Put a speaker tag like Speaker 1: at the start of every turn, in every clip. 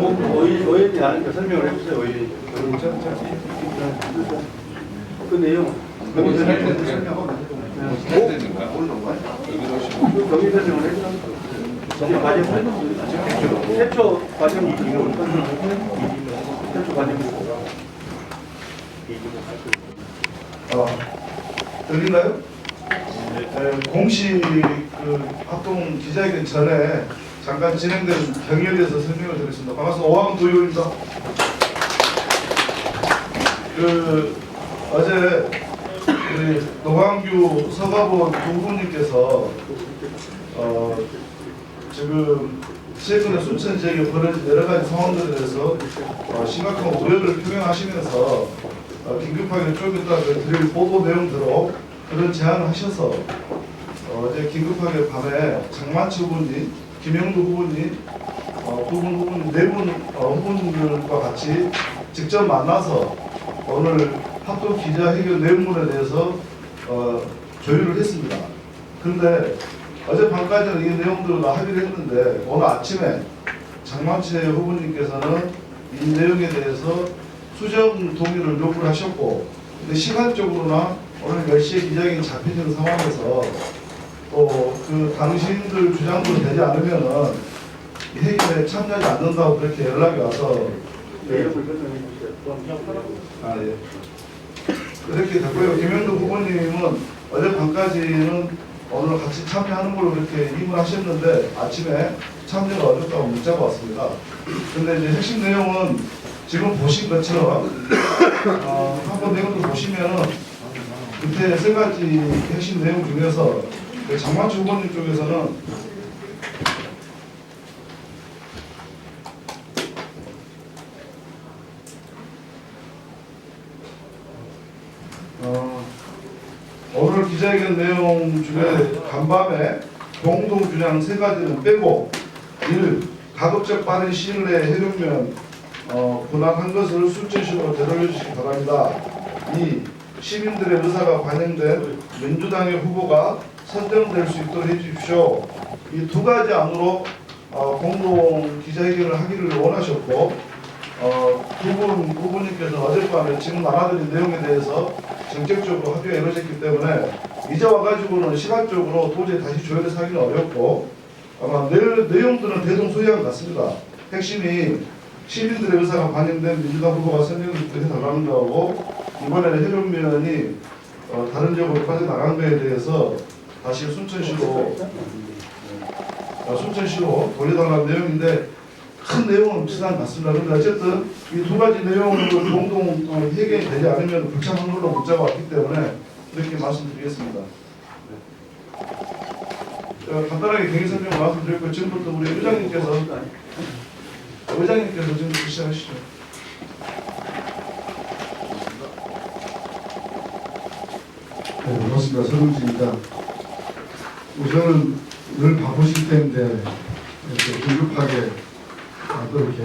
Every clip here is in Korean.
Speaker 1: 의원이 아니까 설명을 해주세요. 의원이. 그 내용. 경위 설명하고 경위 설명을 해주세요. 최초 과정이 최초 과정이
Speaker 2: 들리나요? 공식 합동 기자회견 전에 잠깐 진행된 경위에 대해서 설명을 드리겠습니다. 반갑습니다. 오하은 도의원입니다. 어제 우리 노광규 서가본 부부님께서 지금 최근에 순천 지역에 벌어진 여러 가지 상황들에 대해서 심각한 우려를 표명하시면서 긴급하게 좀 이따 드릴 보도 내용대로 그런 제안을 하셔서 어제 긴급하게 밤에 장만치 후보님, 김영두 후보님, 두 분 후보님, 네 분 후보님들과 같이 직접 만나서 오늘 합동 기자회견 내용물에 대해서 조율을 했습니다. 그런데 어젯밤까지는 이 내용들을 합의를 했는데 오늘 아침에 장만채 후보님께서는 이 내용에 대해서 수정 동의를 요구를 하셨고, 근데 시간적으로나 오늘 10시에 기자회견이 잡혀진 상황에서 또 그 당신들 주장도 되지 않으면은 회견에 참여하지 않는다고 그렇게 연락이 와서 예. 그렇게 됐고요. 김영두 후보님은 어젯밤까지는 오늘 같이 참여하는 걸로 그렇게 임을하셨는데 아침에 참여가 어렵다고 문자가 왔습니다. 근데 이제 핵심 내용은 지금 보신 것처럼 한번 내용도 보시면은 그때 세 가지 핵심 내용 중에서 장만치 후보님 쪽에서는 오늘 기자회견 내용 중에 간밤에 공동 주장 세 가지는 빼고 1. 가급적 빠른 시일 내에 해룡면 분할한 것을 순천시로 되돌려 주시기 바랍니다. 2. 시민들의 의사가 반영된 민주당의 후보가 선정될 수 있도록 해주십시오. 이 두 가지 안으로 공동 기자회견을 하기를 원하셨고, 두 분 후보님께서 어젯밤에 지금 나눠드린 내용에 대해서 정책적으로 합의가 이루어졌기 때문에 이제 와가지고는 시간적으로 도저히 다시 조율해서 하기는 어렵고, 아마 내용들은 대동소이한 것 같습니다. 핵심이 시민들의 의사가 반영된 민주당 후보가 선정해달라는 거고, 이번에는 해룡면이 다른 지역으로 빠져나간 거에 대해서 다시 순천시로 돌려달라는 내용인데 큰 내용은 비슷한 것 같습니다. 그런데 어쨌든 이 두 가지 내용을 공동 해결이 되지 않으면 불참한 걸로 문자가 왔기 때문에 이렇게 말씀드리겠습니다. 간단하게 경위 설명 말씀드렸고 지금부터 우리 의장님께서 지금부터 시작하시죠.
Speaker 3: 네, 반갑습니다. 서동진입니다. 우선은 늘 바쁘시기 때문에 이렇게 긴급하게 또 이렇게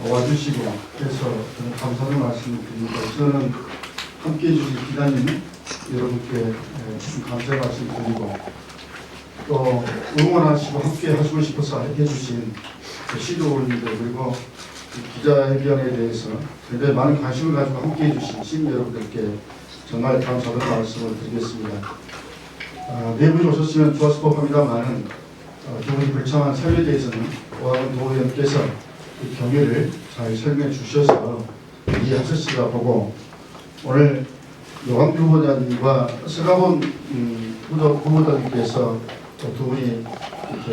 Speaker 3: 와주시고 해서 저는 감사의 말씀을 드립니다. 우선은 함께해 주신 기자님 여러분께 감사의 말씀을 드리고 또 응원하시고 함께 하시고 싶어서 해주신 시도원님들 그리고 기자회견에 대해서 굉장히 많은 관심을 가지고 함께해 주신 시민 여러분들께 정말 감사의 말씀을 드리겠습니다. 네 분이 오셨으면 좋았을 법합니다만 두 분이 불참한 사유에 대해서는 오하은 도의원께서 그 경위를 잘 설명해 주셔서 이해하셨으리라 보고 오늘 노광규 후보자님과 서가본 후보자님께서 두 분이 이렇게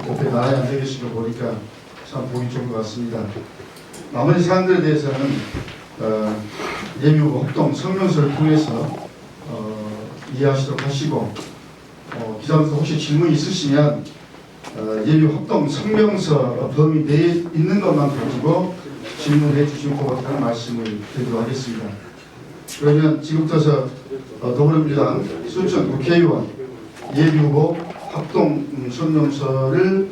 Speaker 3: 옆에 나란히 앉아 계신 거 보니까 참 보기 좋은 것 같습니다. 나머지 사안들에 대해서는 예비후보 합동 성명서를 통해서 이해하시도록 하시고 기자분들 혹시 질문이 있으시면 예비후보 합동 성명서 범위 내에 있는 것만 가지고 질문해 주시면 고맙다는 말씀을 드리도록 하겠습니다. 그러면 지금부터 더불어민주당 순천 국회의원 예비후보 합동 성명서를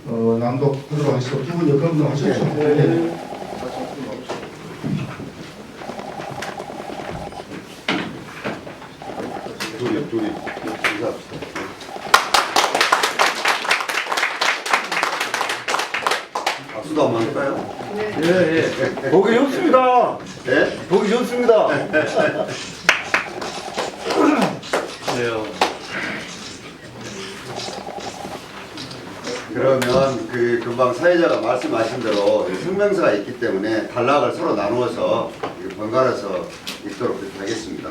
Speaker 3: 낭독하도록 하겠습니다. 두 분 여건분 하셨죠? 네.
Speaker 1: 둘이 인사합시다. 박수도 한번 할까요?
Speaker 4: 예. 보기 좋습니다.
Speaker 1: 네?
Speaker 4: 보기 좋습니다.
Speaker 1: 그러면 그 금방 사회자가 말씀하신 대로 성명서가 있기 때문에 단락을 서로 나누어서 번갈아서 읽도록 그렇게 하겠습니다.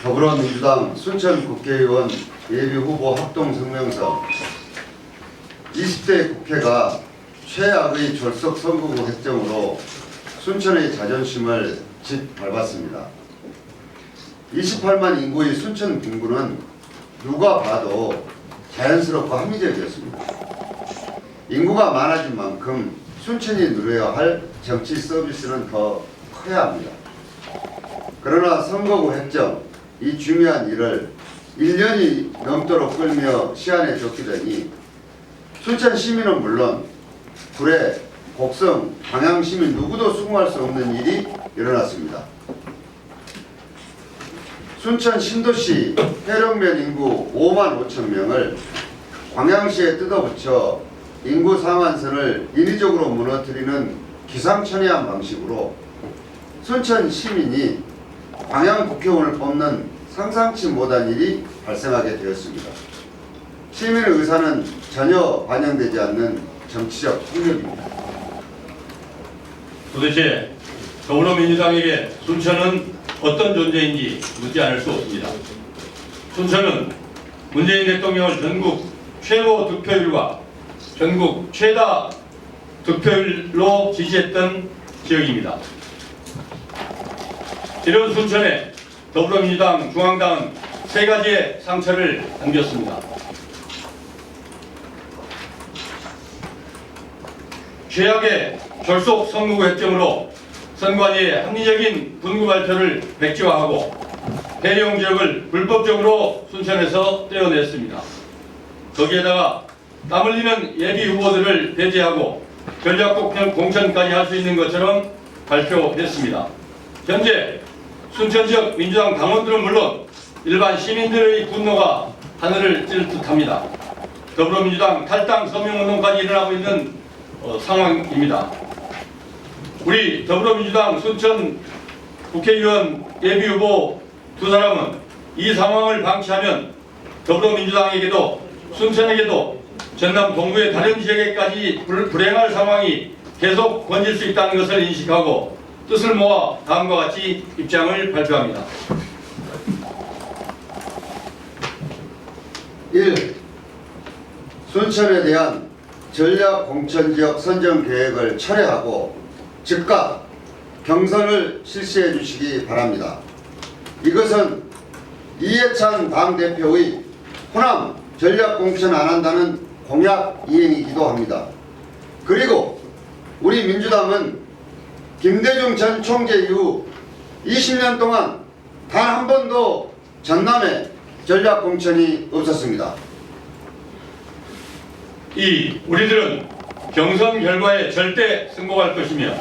Speaker 1: 더불어민주당 순천 국회의원 예비후보 합동성명서 20대 국회가 최악의 졸속 선거구 획정으로 순천의 자존심을 짓밟았습니다. 28만 인구의 순천 분구는 누가 봐도 자연스럽고 합리적이었습니다. 인구가 많아진 만큼 순천이 누려야 할 정치 서비스는 더 커야 합니다. 그러나 선거구 획정, 이 중요한 일을 1년이 넘도록 끌며 시한에 쫓기더니 순천 시민은 물론 구례, 곡성, 광양 시민 누구도 수긍할 수 없는 일이 일어났습니다. 순천 신도시 해령면 인구 5만 5천 명을 광양시에 뜯어붙여 인구 상한선을 인위적으로 무너뜨리는 기상천외한 방식으로 순천 시민이 광양 국회의원을 뽑는 상상치 못한 일이 발생하게 되었습니다. 시민의 의사는 전혀 반영되지 않는 정치적 폭력입니다.
Speaker 5: 도대체 더불어민주당에게 순천은 어떤 존재인지 묻지 않을 수 없습니다. 순천은 문재인 대통령을 전국 최고 득표율과 전국 최다 득표율로 지지했던 지역입니다. 이런 순천에 더불어민주당, 중앙당은 세 가지의 상처를 안겼습니다. 최악의 졸속 선거구 획정으로 선관위의 합리적인 분구 발표를 백지화하고 대령 지역을 불법적으로 순천에서 떼어냈습니다. 거기에다가 땀 흘리는 예비 후보들을 배제하고 전략국 공천까지 할 수 있는 것처럼 발표했습니다. 현재 순천 지역 민주당 당원들은 물론 일반 시민들의 분노가 하늘을 찌를 듯합니다. 더불어민주당 탈당 서명운동까지 일어나고 있는 상황입니다. 우리 더불어민주당 순천 국회의원 예비후보 두 사람은 이 상황을 방치하면 더불어민주당에게도 순천에게도 전남 동부의 다른 지역에까지 불행할 상황이 계속 번질 수 있다는 것을 인식하고 뜻을 모아 다음과 같이 입장을 발표합니다.
Speaker 1: 1. 순천에 대한 전략 공천지역 선정 계획을 철회하고 즉각 경선을 실시해 주시기 바랍니다. 이것은 이해찬 당대표의 호남 전략 공천 안 한다는 공약 이행이기도 합니다. 그리고 우리 민주당은 김대중 전 총재 이후 20년 동안 단 한 번도 전남에 전략 공천이 없었습니다.
Speaker 5: 2. 우리들은 경선 결과에 절대 승복할 것이며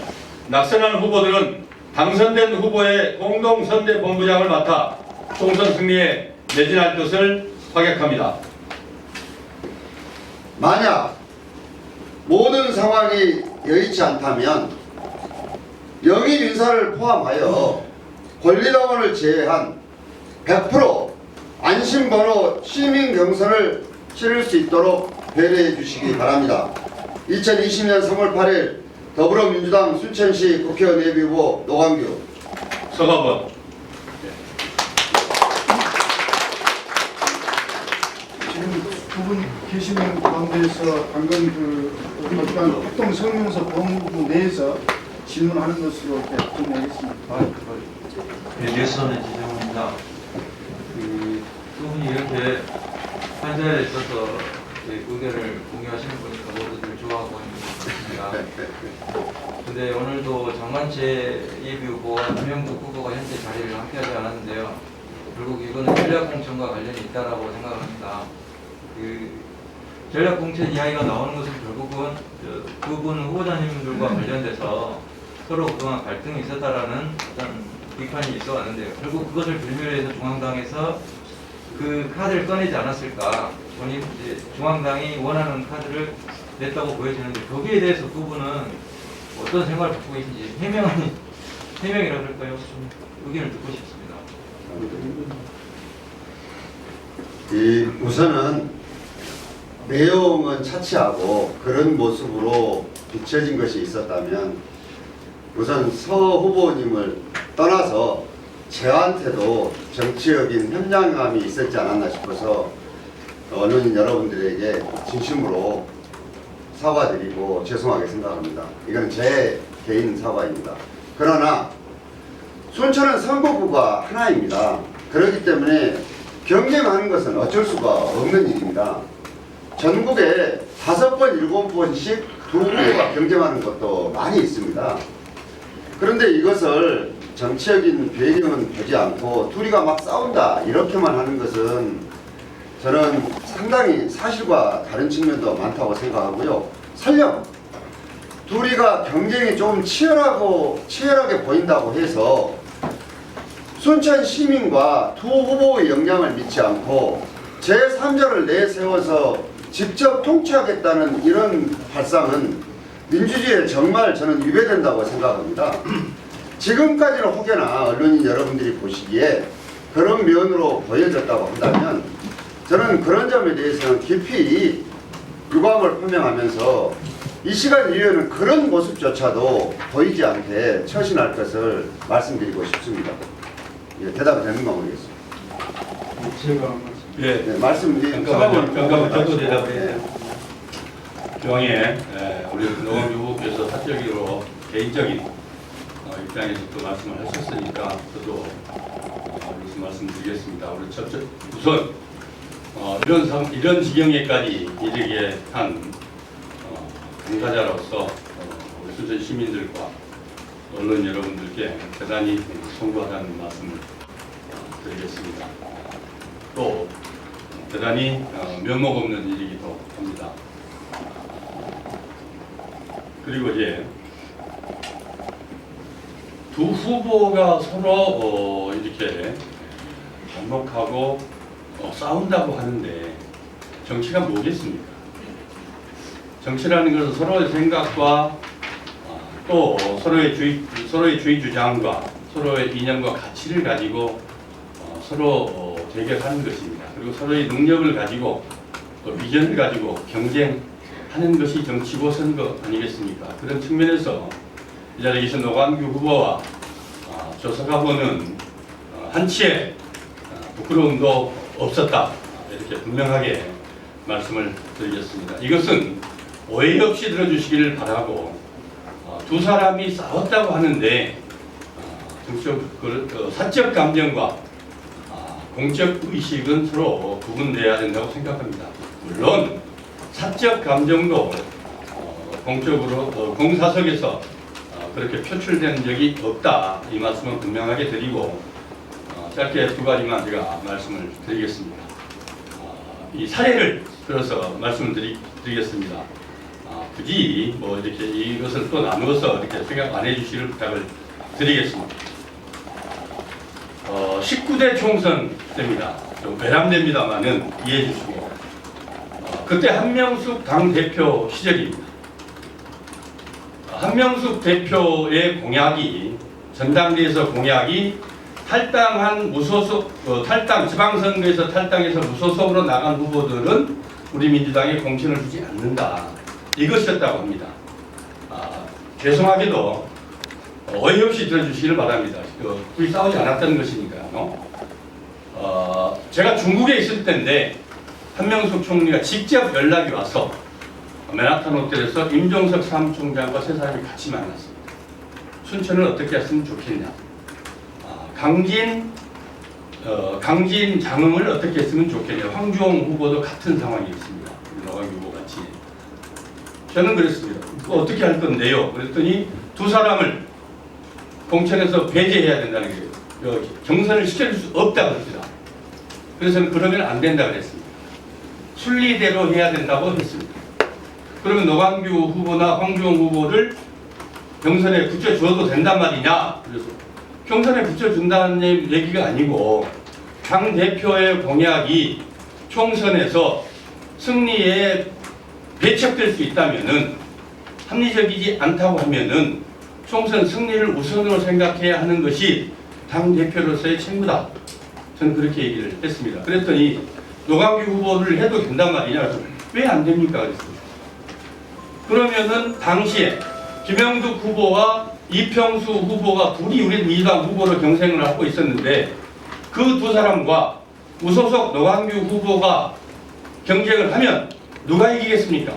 Speaker 5: 낙선한 후보들은 당선된 후보의 공동선대본부장을 맡아 총선 승리에 매진할 것을 확약합니다.
Speaker 1: 만약 모든 상황이 여의치 않다면 영입 인사를 포함하여 권리당원을 제외한 100% 안심번호 시민 경선을 치를 수 있도록 배려해 주시기 바랍니다. 2020년 3월 8일 더불어민주당 순천시 국회의원 예비후보 노광규.
Speaker 5: 서가번.
Speaker 3: 지금 두 분 계시는 가운데서 방금 그 어떤 활동 성명서 본부 내에서 질문하는 것으로 이렇게 정리하겠습니다.
Speaker 6: 예선의 지정입니다. 두 분이 이렇게 한 자리에 있어서 의견을 공유하시는 거니까 모두들 좋아하고 있는 것 같습니다. 근데 오늘도 장관채 예비후보와 남영국 후보가 현재 자리를 함께하지 않았는데요. 결국 이거는 전략공천과 관련이 있다라고 생각합니다. 전략공천 이야기가 나오는 것은 결국은 두 분 후보자님들과 관련돼서 서로 그동안 갈등이 있었다라는 어떤 비판이 있어 왔는데요. 결국 그것을 빌미로 해서 중앙당에서 그 카드를 꺼내지 않았을까. 본인 이제 중앙당이 원하는 카드를 냈다고 보여지는데 거기에 대해서 두 분은 어떤 생각을 갖고 계신지 해명이라 그럴까요? 좀 의견을 듣고 싶습니다.
Speaker 1: 우선은 내용은 차치하고 그런 모습으로 비춰진 것이 있었다면 우선 서 후보님을 떠나서 저한테도 정치적인 현장감이 있었지 않았나 싶어서 언론인 여러분들에게 진심으로 사과드리고 죄송하게 생각합니다. 이건 제 개인 사과입니다. 그러나 순천은 선거구가 하나입니다. 그렇기 때문에 경쟁하는 것은 어쩔 수가 없는 일입니다. 전국에 5번, 7번씩 두 후보가 경쟁하는 것도 많이 있습니다. 그런데 이것을 정치적인 배경은 보지 않고 둘이가 막 싸운다 이렇게만 하는 것은 저는 상당히 사실과 다른 측면도 많다고 생각하고요. 설령 둘이가 경쟁이 좀 치열하게 보인다고 해서 순천 시민과 두 후보의 영향을 믿지 않고 제3자를 내세워서 직접 통치하겠다는 이런 발상은 민주주의에 정말 저는 위배된다고 생각합니다. 지금까지는 혹여나 언론인 여러분들이 보시기에 그런 면으로 보여졌다고 한다면 저는 그런 점에 대해서는 깊이 유감을 표명하면서 이 시간 이후에는 그런 모습조차도 보이지 않게 처신할 것을 말씀드리고 싶습니다. 예, 대답이 되는가 모르겠습니다.
Speaker 3: 제가
Speaker 5: 예.
Speaker 1: 네, 말씀드린
Speaker 5: 잠깐만 저도 대답해요. 기왕에 우리 노원규 후보께서 사적으로 개인적인 입장에서 또 말씀을 하셨으니까 저도 무슨 말씀드리겠습니다. 우리 우선 이런 지경에까지 이르게 한 당사자로서 우리 순천 시민들과 언론 여러분들께 대단히 송구하다는 말씀을 드리겠습니다. 또 대단히 면목 없는 일이기도 합니다. 그리고 이제 두 후보가 서로 이렇게 반복하고 싸운다고 하는데 정치가 뭐겠습니까? 정치라는 것은 서로의 생각과 또 서로의 주의 주장과 서로의 이념과 가치를 가지고 서로 대결하는 것입니다. 그리고 서로의 능력을 가지고 또 비전을 가지고 경쟁하는 것이 정치고 선거 아니겠습니까? 그런 측면에서 이 자리에 계신 노관규 후보와 조석아 후보는 한치의 부끄러움도 없었다. 이렇게 분명하게 말씀을 드리겠습니다. 이것은 오해 없이 들어주시기를 바라고 두 사람이 싸웠다고 하는데 사적 감정과 공적 의식은 서로 구분돼야 된다고 생각합니다. 물론 사적 감정도 공적으로 공사석에서 그렇게 표출된 적이 없다. 이 말씀은 분명하게 드리고 짧게 두 가지만 제가 말씀을 드리겠습니다. 이 사례를 들어서 말씀을 드리겠습니다. 굳이 뭐 이렇게 이것을 또 나누어서 이렇게 생각 안 해주시길 부탁을 드리겠습니다. 19대 총선 때입니다. 좀 외람됩니다만은 이해해 주시고 그때 한명숙 당대표 시절입니다. 한명숙 대표의 공약이 전당대회에서 공약이 탈당한 무소속 지방선거에서 탈당해서 무소속으로 나간 후보들은 우리 민주당에 공천을 주지 않는다. 이것이었다고 합니다. 죄송하게도 어이없이 들어주시기를 바랍니다. 둘이 싸우지 않았다는 것이니까요. 제가 중국에 있을 때인데 한명숙 총리가 직접 연락이 와서 맨하탄 호텔에서 임종석 사무총장과 세 사람이 같이 만났습니다. 순천을 어떻게 했으면 좋겠냐. 강진 장흥을 어떻게 했으면 좋겠냐. 황주홍 후보도 같은 상황이었습니다. 노관규 후보 같이. 저는 그랬습니다. 어떻게 할 건데요? 그랬더니 두 사람을 공천에서 배제해야 된다는 거예요. 경선을 시켜줄 수 없다고 했습니다. 그래서 그러면 안 된다고 했습니다. 순리대로 해야 된다고 했습니다. 그러면 노관규 후보나 황주홍 후보를 경선에 붙여줘도 된단 말이냐? 그래서 경선에 붙여준다는 얘기가 아니고 당 대표의 공약이 총선에서 승리에 배척될 수 있다면은, 합리적이지 않다고 하면은 총선 승리를 우선으로 생각해야 하는 것이 당 대표로서의 책무다. 저는 그렇게 얘기를 했습니다. 그랬더니 노광규 후보를 해도 된단 말이냐? 왜 안 됩니까? 그랬습니다. 그러면은 당시에 김영두 후보와 이평수 후보가 둘이 우리 민주당 후보로 경쟁을 하고 있었는데, 그 두 사람과 무소속 노광규 후보가 경쟁을 하면 누가 이기겠습니까?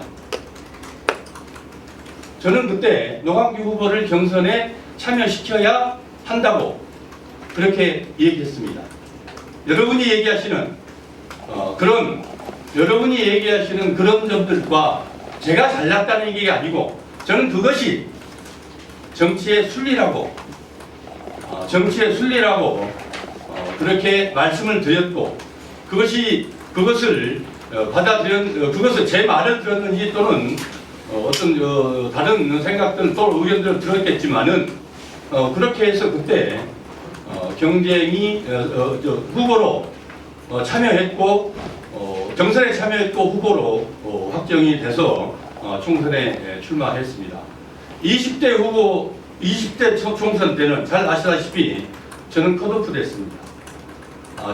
Speaker 5: 저는 그때 노광규 후보를 경선에 참여시켜야 한다고 그렇게 얘기했습니다. 여러분이 얘기하시는 그런 점들과 제가 잘났다는 얘기가 아니고, 저는 그것이 정치의 순리라고 그렇게 말씀을 드렸고, 그것을 제 말을 들었는지 또는 어떤 다른 생각들 또 의견들을 들었겠지만은, 그렇게 해서 그때 경쟁이 후보로 참여했고, 경선에 참여했고 후보로 확정이 돼서 총선에 출마했습니다. 20대 총선 때는 잘 아시다시피 저는 컷오프 됐습니다.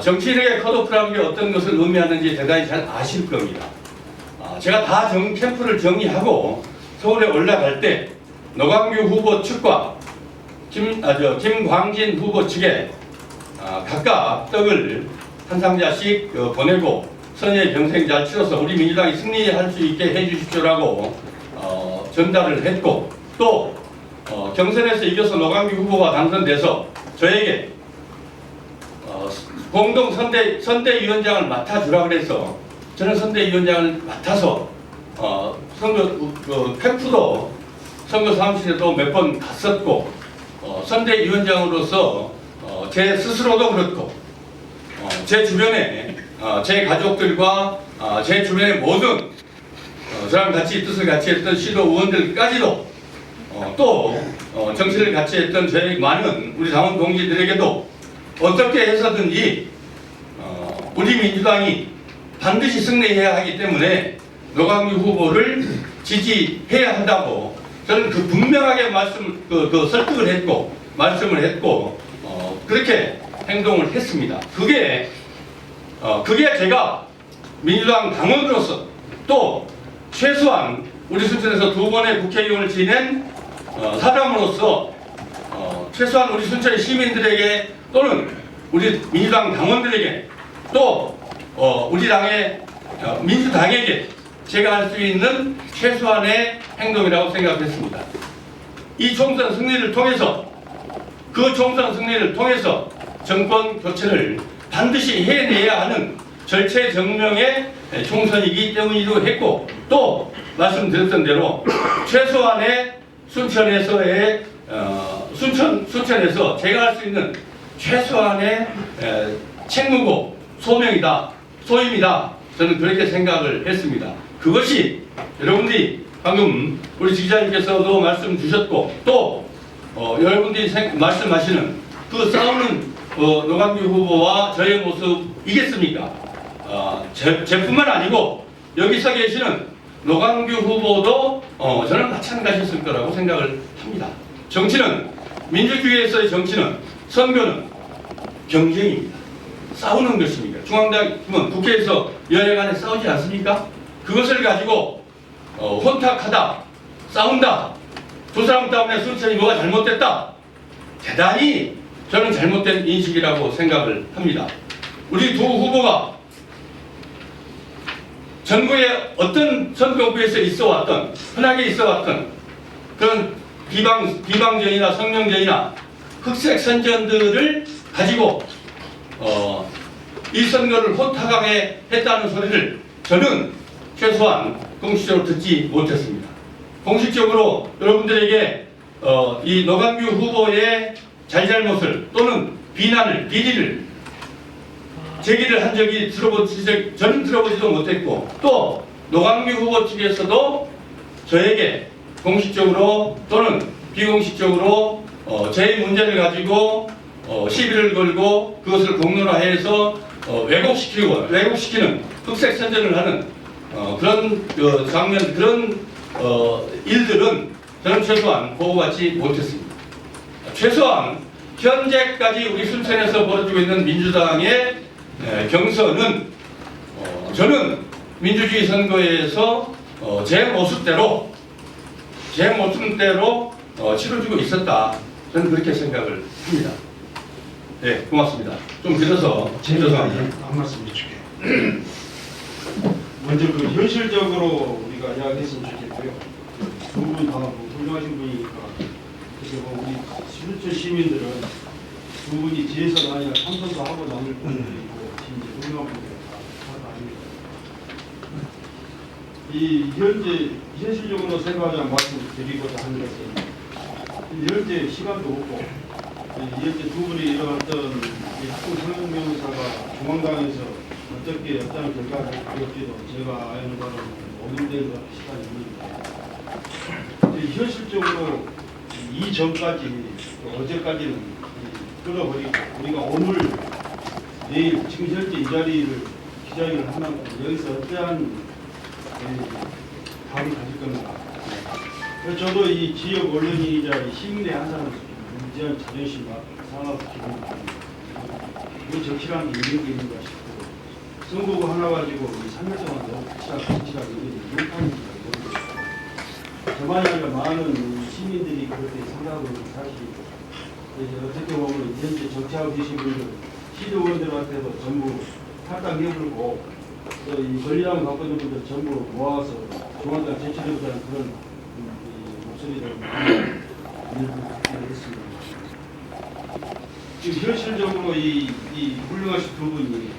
Speaker 5: 정치인에게 컷오프라는 게 어떤 것을 의미하는지 대단히 잘 아실 겁니다. 제가 다 캠프를 정리하고 서울에 올라갈 때 노광규 후보 측과 김광진 후보 측에 각각 떡을 한 상자씩 보내고, 선의의 경쟁 잘 치러서 우리 민주당이 승리할 수 있게 해주십시오라고 전달을 했고, 또 경선에서 이겨서 노광규 후보가 당선돼서 저에게 공동 선대위원장을 맡아주라 그래서 저는 선대위원장을 맡아서 캠프도 선거 사무실에도 몇 번 갔었고, 선대위원장으로서 제 스스로도 그렇고 제 주변에 제 가족들과 제 주변의 모든 저랑 같이 뜻을 같이 했던 시도 의원들까지도 또 정치를 같이 했던 저희 많은 우리 당원 동지들에게도 어떻게 해서든지 우리 민주당이 반드시 승리해야 하기 때문에 노광규 후보를 지지해야 한다고 저는 분명하게 설득을 했고 말씀을 했고 그렇게 행동을 했습니다. 그게 제가 민주당 당원으로서 또 최소한 우리 순천에서 2번의 국회의원을 지낸 사람으로서 최소한 우리 순천의 시민들에게 또는 우리 민주당 당원들에게 또 우리 당의 민주당에게 제가 할 수 있는 최소한의 행동이라고 생각했습니다. 이 총선 승리를 통해서 정권 교체를 반드시 해내야 하는 절체정명의 총선이기 때문이기도 했고, 또 말씀드렸던 대로 최소한의 순천에서 제가 할 수 있는 최소한의 책무고 소임이다. 저는 그렇게 생각을 했습니다. 그것이 여러분들이 방금 우리 지지자님께서도 말씀 주셨고 또 여러분들이 말씀하시는 그 싸우는 노광규 후보와 저의 모습이겠습니까? 제뿐만 아니고 여기서 계시는 노광규 후보도 저는 마찬가지였을 거라고 생각을 합니다. 정치는, 민주주의에서의 정치는, 선거는 경쟁입니다. 싸우는 것입니다. 중앙당은 국회에서 여야 간에 싸우지 않습니까? 그것을 가지고 혼탁하다, 싸운다, 두 사람 때문에 순천이 뭐가 잘못됐다, 대단히 저는 잘못된 인식이라고 생각을 합니다. 우리 두 후보가 전국의 어떤 선거구에서 흔하게 있어왔던 그런 비방전이나 성명전이나 흑색 선전들을 가지고 이 선거를 혼탁하게 했다는 소리를 저는 최소한 공식적으로 듣지 못했습니다. 공식적으로 여러분들에게 이 노광규 후보의 잘잘못을 또는 비리를 제기를 한 적이 저는 들어보지도 못했고, 또 노광규 후보 측에서도 저에게 공식적으로 또는 비공식적으로 제 문제를 가지고 시비를 걸고 그것을 공론화해서 왜곡시키는 흑색 선전을 하는 그런 장면, 그런 일들은 저는 최소한 보고받지 못했습니다. 최소한 현재까지 우리 순천에서 벌어지고 있는 민주당의 경선은 저는 민주주의 선거에서 제 모습대로 치러지고 있었다. 저는 그렇게 생각을 합니다. 네, 고맙습니다. 좀 길어서 죄송합니다.
Speaker 3: 한 말씀 해줄게. 먼저 그 현실적으로 우리가 이야기했으면 좋겠고요. 두 분 다 훌륭하신 분이니까 그래서 우리 순천 시민들은 두 분이 뒤에서가 아니라 참선도 하고 나눌 분들이고 진짜 훌륭한 분들 다 아닙니다. 이 현재 현실적으로 생각하자 말씀드리고자 하는 것은 현재 시간도 없고 현재 두 분이 이뤄왔던 학교 성명사가 중앙당에서 어떻게 어떤 결과를 이뤘기도 제가 아는 바로는 오늘대가 시간이 있는데 현실적으로 이전까지 어제까지는 끌어버리고 우리가 오늘 내일 지금 현재 이 자리를 기자회견을 하면 여기서 어떠한 답을 가질 겁니다. 그래서 저도 이 지역 언론인이자 이 시민의 한 사람으로서 무지한 자존심과 상하고 기분이 왜 적실한 게 있는 게 있는가 싶고 선거구 하나 가지고 3일 동안 너무 확실하게 이게 못하는지 모르겠어요. 저만이 아니라 많은 시민들이 그렇게 생각하고 있는 사실이고 어떻게 보면 현재 정치하고 계신 분들 시도원들한테도 전부 탈당해불고 또 이 권리당을 갖고 있는 분들 전부 모아서 중앙당 제출해보자는 그런 목소리를 했습니다. 지금 현실적으로 이 훌륭하신 두 분이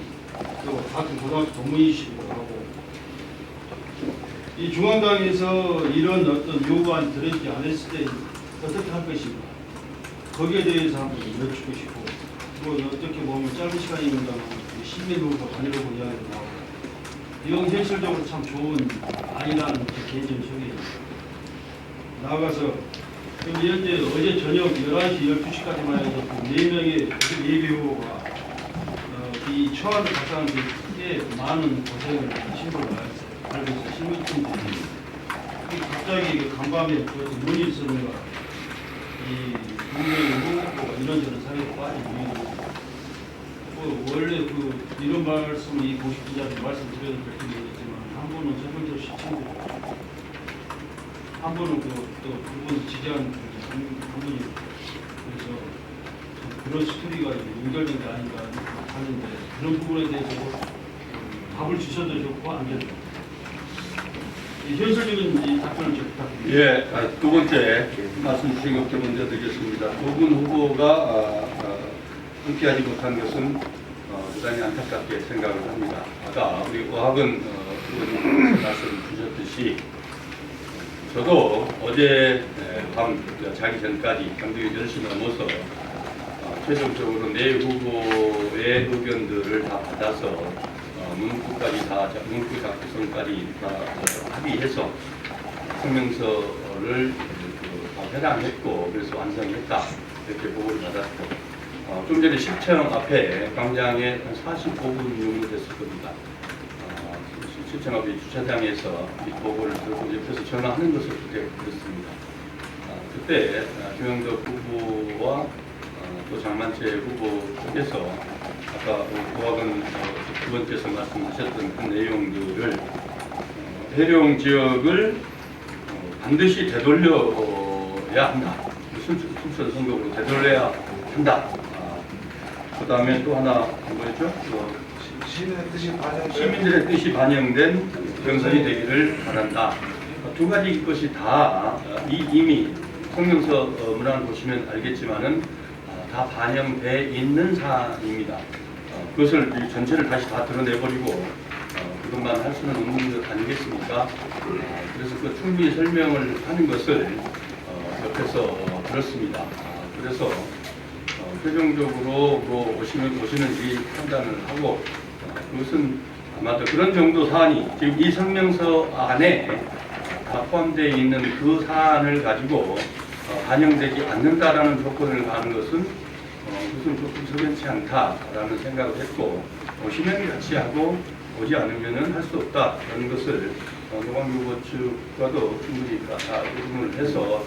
Speaker 3: 또 같은 고등학교 동문이시기도 하고 이 중앙당에서 이런 어떤 요구안 들어있지 않았을 때 어떻게 할 것인가 거기에 대해서 한번 여쭙고 싶고 뭐 어떻게 보면 짧은 시간입니다만 시민으로서 아니라고 이야기를 나오고 이건 현실적으로 참 좋은 아니라는 제 개인적인 소개입니다. 나아가서 현재 어제 저녁 11시, 12시까지만 해도 그 4명의 예비 후보가 이 초안을 작성하는 데 꽤 많은 고생을 신고를 알고 있어요. 시민분들이 갑자기 간밤에 문의 쓰는가 이 국민의 후보가 이런저런 사회에 빠진 이유는 원래 이런 말씀을 이 고식 기자한테 말씀드려도 될지 모르겠지만 한 분은 최근적 시청자 한 분은 그분 지지한 한 분이 그래서 그런 스토리가 연결된 게 아닌가 하는데 그런 부분에 대해서 답을 주셔도 좋고 안 돼도 현실적인 답변을 좀 부탁드립니다.
Speaker 5: 예, 두 번째 말씀 주신 것부터 먼저 드리겠습니다. 두 분 후보가 함께하지 못한 것은 대단히 안타깝게 생각을 합니다. 아까 우리 어학은 말씀 주셨듯이 저도 어제 밤 자기 전까지 밤늦게 10시 넘어서 최종적으로 네 후보의 의견들을 다 받아서 문구 작성까지 다 합의해서 성명서를 회랑했고 그래서 완성했다 이렇게 보고를 받았고 좀 전에 시청 앞에 광장에 한 45분 정도 됐을 겁니다. 시청 앞에 주차장에서 이 보고를 들고 옆에서 전화하는 것을 그때 들었습니다. 그때 김영덕 후보와 또 장만채 후보 쪽에서 아까 고학은 두 번째에서 말씀하셨던 그 내용들을 해룡 지역을 반드시 되돌려야 한다. 순천 선거구로 되돌려야 한다. 그 다음에 또 하나 뭐였죠? 시민들의 뜻이 반영된 경선이 되기를 바란다. 두 가지 것이 다 이미 성명서 문항을 보시면 알겠지만은 다 반영돼 있는 사안입니다. 그것을 전체를 다시 다 드러내버리고 그것만 할 수는 없는 것 아니겠습니까? 그래서 그 충분히 설명을 하는 것을 옆에서 들었습니다. 그래서 최종적으로 오시는지 판단을 하고 그것은 아마도 그런 정도 사안이 지금 이 성명서 안에 다 포함되어 있는 그 사안을 가지고 반영되지 않는다라는 조건을 가는 것은 그것은 조금 석연치 않다라는 생각을 했고 시민이 같이 하고 오지 않으면은 할 수 없다라는 것을 노광규 후보 측과도 충분히 의논을 해서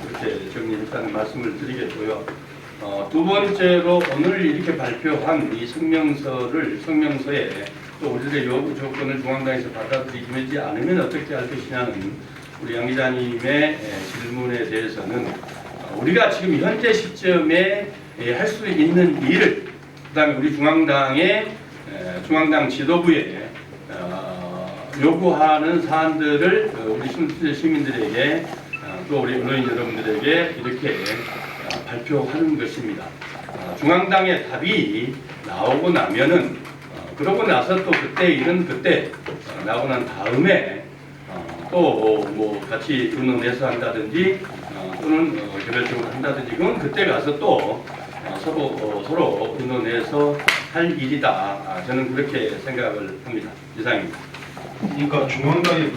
Speaker 5: 그렇게 정리했다는 말씀을 드리겠고요. 두 번째로 오늘 이렇게 발표한 이 성명서에 또 우리들의 요구 조건을 중앙당에서 받아들이지 않으면 어떻게 할 것이냐는 우리 양 기자님의 질문에 대해서는 우리가 지금 현재 시점에 할 수 있는 일을 그다음에 우리 중앙당 지도부에 요구하는 사안들을 우리 순수 시민들에게 또 우리 언론인 여러분들에게 이렇게 발표하는 것입니다. 중앙당의 답이 나오고 나면은 그러고 나서 또 그때 일은 그때 나오고 난 다음에 또 뭐 같이 의논해서 한다든지 또는 개별적으로 한다든지 그건 그때 가서 또 서로 의논해서 할 일이다. 저는 그렇게 생각을 합니다. 이상입니다.
Speaker 3: 그러니까 중앙당의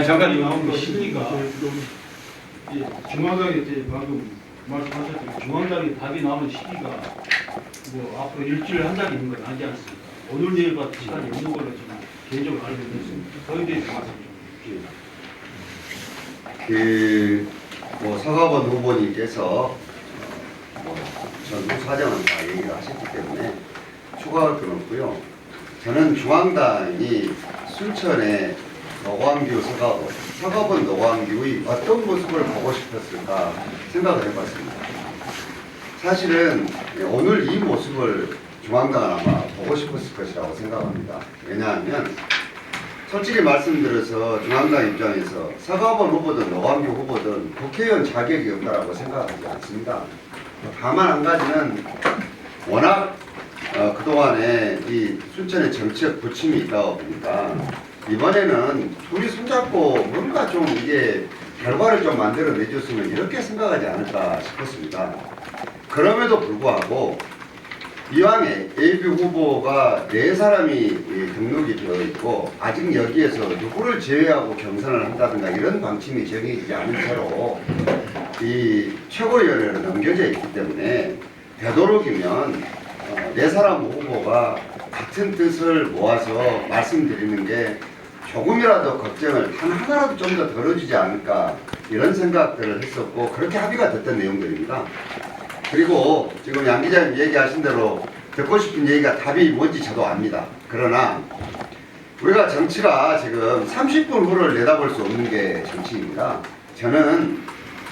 Speaker 5: 잠깐
Speaker 3: 나온 거 시기가 중앙당이 이제 방금 말씀하셨던 중앙당의 답이 나오는 시기가 뭐 앞으로 일주일 한 달이 있는 건 아니지 않습니까? 오늘 내일 같은 시간이 없는 걸로 저는 개인적으로 알고 있습니다. 거기에 대해서 말씀 좀 주십시오.
Speaker 1: 서가번 후보님께서 전후 사정은 다 얘기를 하셨기 때문에 추가할 건 없고요. 저는 중앙당이 순천의 노광규 서가번 노광규의 어떤 모습을 보고 싶었을까 생각을 해봤습니다. 사실은 오늘 이 모습을 중앙당은 아마 보고 싶었을 것이라고 생각합니다. 왜냐하면 솔직히 말씀드려서 중앙당 입장에서 서가번 후보든 노광규 후보든 국회의원 자격이 없다라고 생각하지 않습니다. 다만 한 가지는 워낙 그동안에 이 순천의 정치적 부침이 있다 보니까 이번에는 둘이 손잡고 뭔가 좀 이게 결과를 좀 만들어 내줬으면 이렇게 생각하지 않을까 싶었습니다. 그럼에도 불구하고 이왕에 AB 후보가 4사람이 등록이 되어 있고 아직 여기에서 누구를 제외하고 경선을 한다든가 이런 방침이 정해지지 않은 채로 이 최고위원회로 넘겨져 있기 때문에 되도록이면 4사람 후보가 같은 뜻을 모아서 말씀드리는 게 조금이라도 걱정을 단 하나라도 좀 더 덜어주지 않을까 이런 생각들을 했었고 그렇게 합의가 됐던 내용들입니다. 그리고 지금 양 기자님 얘기하신 대로 듣고 싶은 얘기가 답이 뭔지 저도 압니다. 그러나 우리가 정치가 지금 30분 후를 내다볼 수 없는 게 정치입니다. 저는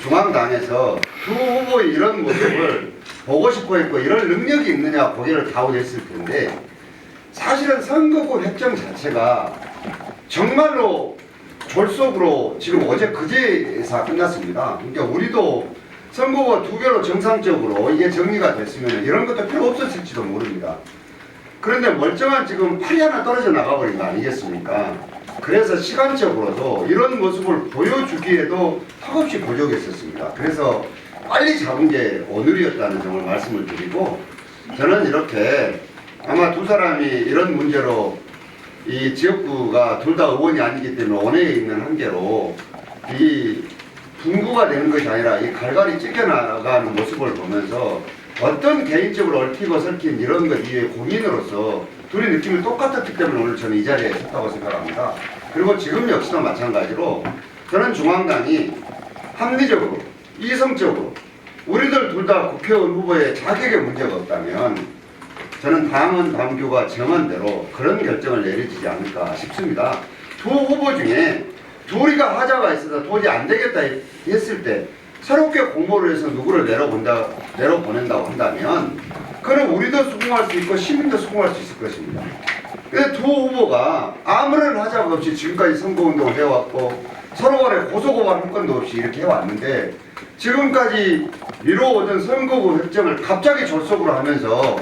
Speaker 1: 중앙당에서 두 후보의 이런 모습을 보고 싶어 했고 이런 능력이 있느냐 고개를 갸웃했을 텐데 사실은 선거구 획정 자체가 정말로 졸속으로 지금 어제 그제사 끝났습니다. 그러니까 우리도 선거가 2개로 정상적으로 이게 정리가 됐으면 이런 것도 필요 없었을지도 모릅니다. 그런데 멀쩡한 지금 팔이 하나 떨어져 나가버린 거 아니겠습니까? 그래서 시간적으로도 이런 모습을 보여주기에도 턱없이 부족했었습니다. 그래서 빨리 잡은 게 오늘이었다는 점을 말씀을 드리고 저는 이렇게 아마 두 사람이 이런 문제로 이 지역구가 둘 다 의원이 아니기 때문에 원외에 있는 한계로 이 분구가 되는 것이 아니라 이 갈갈이 찢겨나가는 모습을 보면서 어떤 개인적으로 얽히고 설킨 이런 것 이외에 공인으로서 둘이 느낌이 똑같았기 때문에 오늘 저는 이 자리에 섰다고 생각합니다. 그리고 지금 역시도 마찬가지로 저는 중앙당이 합리적으로 이성적으로 우리들 둘 다 국회의원 후보의 자격에 문제가 없다면 저는 당은 당규가 정한 대로 그런 결정을 내리지 않을까 싶습니다. 두 후보 중에 둘이가 하자가 있어서 도저히 안 되겠다 했을 때 새롭게 공모를 해서 누구를 내려보낸다고 한다면 그럼 우리도 수긍할 수 있고 시민도 수긍할 수 있을 것입니다. 근데 두 후보가 아무런 하자가 없이 지금까지 선거운동을 해왔고 서로 간에 고소고발 한 건도 없이 이렇게 해왔는데 지금까지 미뤄오던 선거구 획정을 갑자기 졸속으로 하면서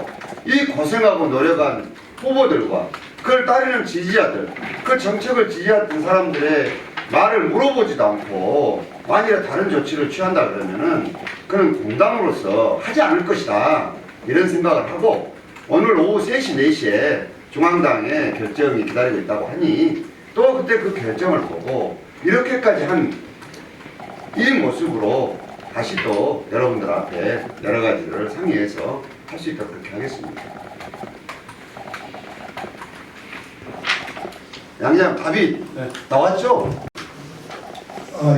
Speaker 1: 이 고생하고 노력한 후보들과 그걸 따르는 지지자들, 그 정책을 지지했던 사람들의 말을 물어보지도 않고 만일에 다른 조치를 취한다 그러면은 그는 공당으로서 하지 않을 것이다 이런 생각을 하고 오늘 오후 3시, 4시에 중앙당의 결정이 기다리고 있다고 하니 또 그때 그 결정을 보고 이렇게까지 한 이 모습으로 다시 또 여러분들 앞에 여러 가지를 상의해서 할 수 있도록 그렇게 하겠습니다. 양장 답이
Speaker 5: 네.
Speaker 1: 나왔죠?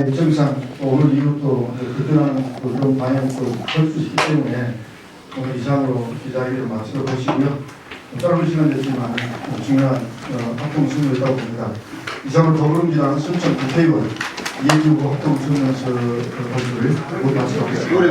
Speaker 7: 일정상 오늘 이후부터 그들하는 그런 방향으로 할수 있기 때문에 오늘 이상으로 기자회견을 마치도록 하시고요. 짧은 시간 됐지만 중요한 합동성명이었다고 봅니다. 이상으로 더불어민주당 순천 국회의원 이해규 합동성명서 발표를 모두 마치도록 하겠습니다.